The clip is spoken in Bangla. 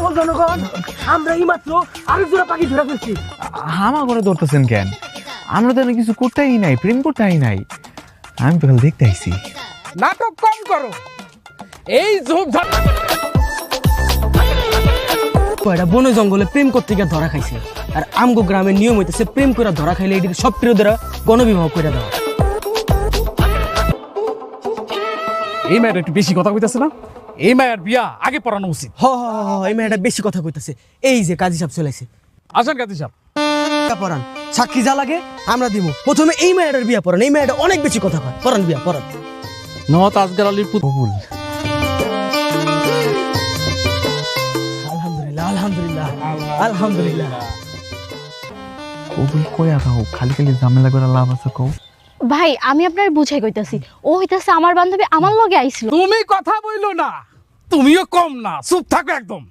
সকল জনগণ, আমরা এই মাত্র আরেক জোড়া পাখি ধরে ফেলছি। হামা করে ধরতেছেন কেন? আমরা তো কিছু করতেই নাই, প্রেম করতেই নাই। আমি তো খালি দেখতে আইছি। নাটক কম করো। এই কয়টা বনে জঙ্গলে প্রেম করতে গিয়ে ধরা খাইছে, আর আমগো গ্রামের নিয়ম হইতেছে প্রেম করে ধরা খাইলে এটির সব প্রিয়দেরা গণবিবাহ করে দেওয়া। এই মেয়েটা একটু বেশি কথা কইতাছে না? এই মেয়ের বিয়া আগে পড়ানো উচিত। হ হ হ, এই মেয়েটা বেশি কথা কইতেছে। এই যে কাজী সাহেব চলেছে, আসেন কাজী সাহেব। পড়ান, সাক্ষী যা লাগে আমরা দিব। প্রথমে এই মেয়েটার বিয়া পড়ান, এই মেয়েটা অনেক বেশি কথা কয়। পড়ান বিয়া পড়ান। নহত আজকের আলীর কবুল। আলহামদুলিল্লাহ আলহামদুলিল্লাহ আলহামদুলিল্লাহ। কবুল কইয়া দাও, খালি খালি ঝামেলা করে লাভ আছে কও। ভাই আমি আপনার বুঝাই কইতাছি, ও হইতাছে আমার বান্ধবী, আমার লগে আইছিল। তুমি কথা বইলো না, তুমিও কম না, চুপ থাকো একদম।